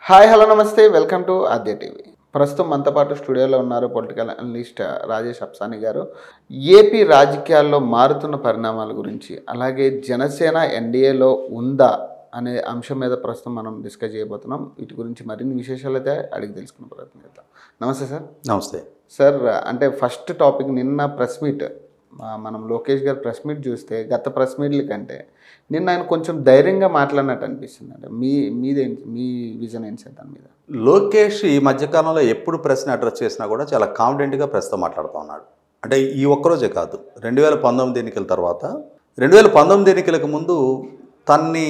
Hi hello నమస్తే welcome to Aadya TV. ప్రస్తుతం మనతో పాటు స్టూడియోలో ఉన్నారు పొలిటికల్ అనలిస్ట్ రాజేష్ అప్సాని గారు. ఏపీ రాజకీయాల్లో మారుతున్న పరిణామాల గురించి, అలాగే జనసేన ఎన్డీఏలో ఉందా అనే అంశం మీద ప్రస్తుతం మనం డిస్కస్ చేయబోతున్నాం. వీటి గురించి మరిన్ని విశేషాలు అయితే అడిగి తెలుసుకునే ప్రయత్నం చేద్దాం. నమస్తే సార్. నమస్తే సార్, అంటే ఫస్ట్ టాపిక్, నిన్న ప్రెస్ మీట్, మనం లోకేష్ గారు ప్రెస్ మీట్ చూస్తే గత ప్రెస్ మీట్ల కంటే నిన్న ఆయన కొంచెం ధైర్యంగా మాట్లాడినట్టు అనిపిస్తుంది. అంటే మీ విజన్ ఏంటి సార్ దాని మీద? లోకేష్ ఈ మధ్యకాలంలో ఎప్పుడు ప్రెస్ని అడ్రస్ చేసినా కూడా చాలా కాన్ఫిడెంట్గా ప్రెస్తో మాట్లాడుతూ ఉన్నాడు. అంటే ఈ ఒక్కరోజే కాదు, 2019 ఎన్నికల తర్వాత, 2019 ఎన్నికలకు ముందు తన్ని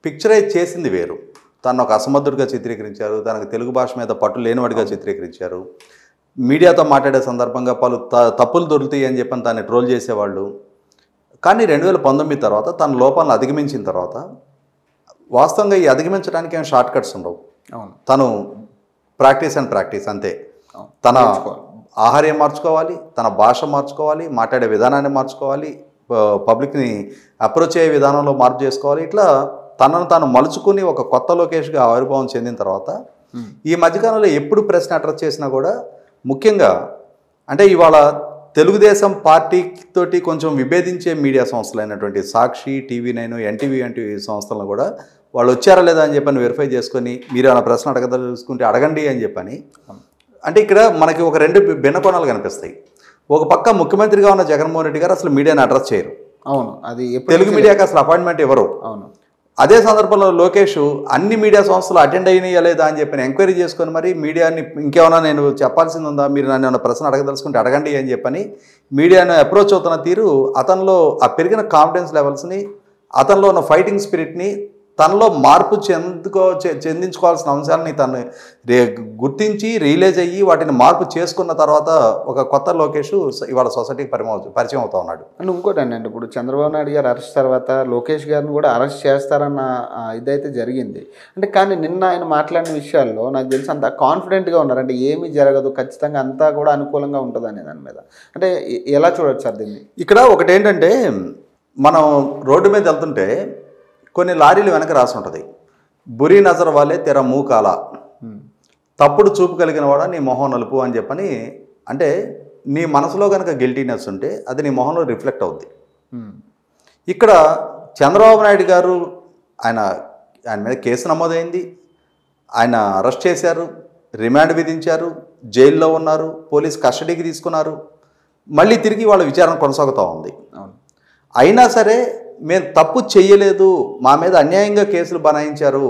పిక్చరైజ్ చేసింది వేరు. తను ఒక అసమర్థుడిగా చిత్రీకరించారు, తనకు తెలుగు భాష మీద పట్టు లేనివాడిగా చిత్రీకరించారు. మీడియాతో మాట్లాడే సందర్భంగా పలు తప్పులు దొరుకుతాయి అని చెప్పని తను ట్రోల్ చేసేవాళ్ళు. కానీ 2019 తర్వాత తన లోపాలను అధిగమించిన తర్వాత, వాస్తవంగా ఈ అధిగమించడానికి ఏం షార్ట్ కట్స్ ఉండవు. తను ప్రాక్టీస్ అంతే. తన ఆహార్యం మార్చుకోవాలి, తన భాష మార్చుకోవాలి, మాట్లాడే విధానాన్ని మార్చుకోవాలి, పబ్లిక్ని అప్రోచ్ అయ్యే విధానంలో మార్పు చేసుకోవాలి. ఇట్లా తనను తాను మలుచుకుని ఒక కొత్త లోకేష్గా ఆవిర్భావం చెందిన తర్వాత ఈ మధ్యకాలంలో ఎప్పుడు ప్రశ్న అడ్రస్ చేసినా కూడా, ముఖ్యంగా అంటే ఇవాళ తెలుగుదేశం పార్టీతోటి కొంచెం విభేదించే మీడియా సంస్థలైనటువంటి సాక్షి, టీవీ9, ఎన్టీవీ వంటి సంస్థలను కూడా వాళ్ళు వచ్చారా లేదా అని చెప్పని వెరిఫై చేసుకొని, మీరు ఏమైనా ప్రశ్న అడగదలుచుకుంటే అడగండి అని చెప్పని. అంటే ఇక్కడ మనకి ఒక రెండు భిన్న కోణాలు కనిపిస్తాయి. ఒక పక్క ముఖ్యమంత్రిగా ఉన్న జగన్మోహన్ రెడ్డి గారు అసలు మీడియాని అడ్రస్ చేయరు. అవును, అది తెలుగు మీడియాకి అసలు అపాయింట్మెంట్ ఇవ్వరు. అవును. అదే సందర్భంలో లోకేష్ అన్ని మీడియా సంస్థలు అటెండ్ అయినాయా లేదా అని చెప్పి ఎంక్వైరీ చేసుకొని మరి మీడియాని ఇంకేమైనా నేను చెప్పాల్సింది ఉందా, మీరు నన్ను ఏమైనా ప్రశ్న అడగదలుచుకుంటే అడగండి అని చెప్పని మీడియాను అప్రోచ్ అవుతున్న తీరు, అతనిలో ఆ పెరిగిన కాన్ఫిడెన్స్ లెవెల్స్ని, అతనిలో ఉన్న ఫైటింగ్ స్పిరిట్ని, తనలో మార్పు చెందించుకోవాల్సిన అంశాలని తను గుర్తించి రియలైజ్ అయ్యి వాటిని మార్పు చేసుకున్న తర్వాత ఒక కొత్త లోకేష్ ఇవాళ సొసైటీకి పరిచయం అవుతా ఉన్నాడు. అండ్ ఇంకోటి అండి, ఇప్పుడు చంద్రబాబు నాయుడు గారు అరెస్ట్ తర్వాత లోకేష్ గారిని కూడా అరెస్ట్ చేస్తారన్న ఇదైతే జరిగింది. అంటే కానీ నిన్న ఆయన మాట్లాడిన విషయాల్లో నాకు తెలిసి అంత కాన్ఫిడెంట్గా ఉన్నారు. అంటే ఏమీ జరగదు, ఖచ్చితంగా అంతా కూడా అనుకూలంగా ఉంటుంది అనే దాని మీద. అంటే ఎలా చూడొచ్చు సార్ దీన్ని? ఇక్కడ ఒకటి ఏంటంటే, మనం రోడ్డు మీద వెళ్తుంటే కొన్ని లారీలు వెనక రాసి ఉంటుంది, బురీ నజర్ వాలే తెర మూకాల, తప్పుడు చూపు కలిగిన వాడ నీ మొహం నలుపు అని చెప్పని. అంటే నీ మనసులో కనుక గిల్టీనెస్ ఉంటే అది నీ మొహంలో రిఫ్లెక్ట్ అవుద్ది. ఇక్కడ చంద్రబాబు నాయుడు గారు ఆయన మీద కేసు నమోదైంది, ఆయన అరెస్ట్ చేశారు, రిమాండ్ విధించారు, జైల్లో ఉన్నారు, పోలీస్ కస్టడీకి తీసుకున్నారు, మళ్ళీ తిరిగి వాళ్ళ విచారణ కొనసాగుతూ ఉంది. అయినా సరే మేము తప్పు చెయ్యలేదు, మా మీద అన్యాయంగా కేసులు బనాయించారు,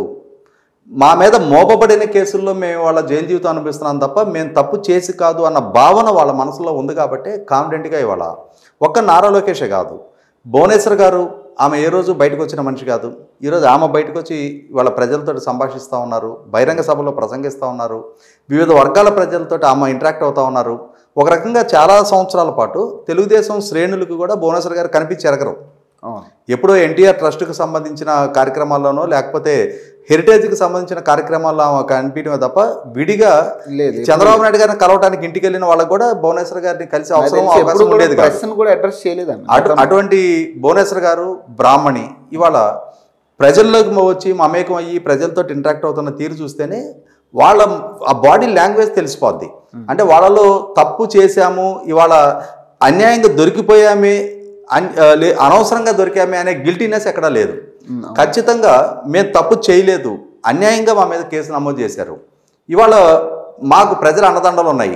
మా మీద మోపబడిన కేసుల్లో మేము వాళ్ళ జైలు జీవితం అనిపిస్తున్నాం తప్ప మేము తప్పు చేసి కాదు అన్న భావన వాళ్ళ మనసులో ఉంది. కాబట్టి కాన్ఫిడెంట్గా ఇవాళ ఒక్క నారా లోకేషే కాదు, భువనేశ్వర్ గారు, ఆమె ఏ రోజు బయటకు వచ్చిన మనిషి కాదు. ఈరోజు ఆమె బయటకు వచ్చి వాళ్ళ ప్రజలతో సంభాషిస్తూ ఉన్నారు, బహిరంగ సభలో ప్రసంగిస్తూ ఉన్నారు, వివిధ వర్గాల ప్రజలతో ఆమె ఇంటరాక్ట్ అవుతూ ఉన్నారు. ఒక రకంగా చాలా సంవత్సరాల పాటు తెలుగుదేశం శ్రేణులకు కూడా భువనేశ్వర్ గారు కనిపించి ఎరగరు. ఎప్పుడో ఎన్టీఆర్ ట్రస్ట్కి సంబంధించిన కార్యక్రమాల్లోనో లేకపోతే హెరిటేజ్కి సంబంధించిన కార్యక్రమాల్లో కనిపించడమే తప్ప విడిగా చంద్రబాబు నాయుడు గారిని కలవడానికి ఇంటికి వెళ్ళిన వాళ్ళకు కూడా భువనేశ్వర్ గారిని కలిసి అవకాశం ఉండేది కాదు. అటువంటి భువనేశ్వర్ గారు బ్రాహ్మణి ఇవాళ ప్రజల్లోకి వచ్చి మమేకం అయ్యి ప్రజలతో ఇంటరాక్ట్ అవుతున్న తీరు చూస్తేనే వాళ్ళ ఆ బాడీ లాంగ్వేజ్ తెలిసిపోద్ది. అంటే వాళ్ళలో తప్పు చేశాము, ఇవాళ అన్యాయంగా దొరికిపోయామే, అనవసరంగా దొరికామే అనే గిల్టీనెస్ ఎక్కడా లేదు. ఖచ్చితంగా మేము తప్పు చేయలేదు, అన్యాయంగా మా మీద కేసు నమోదు చేశారు, ఇవాళ మాకు ప్రజల అండదండలు ఉన్నాయి,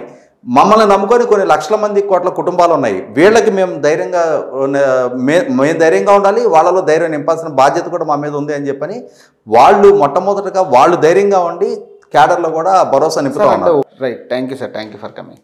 మమ్మల్ని నమ్ముకొని కొన్ని లక్షల మంది కోట్ల కుటుంబాలు ఉన్నాయి, వీళ్ళకి మేము ధైర్యంగా ఉండాలి, వాళ్ళలో ధైర్యం నింపాల్సిన బాధ్యత కూడా మా మీద ఉంది అని చెప్పని వాళ్ళు మొట్టమొదటిగా వాళ్ళు ధైర్యంగా ఉండి క్యాడర్లో కూడా భరోసా నింపుతా ఉన్నారు. Right, thank you sir, thank you for coming.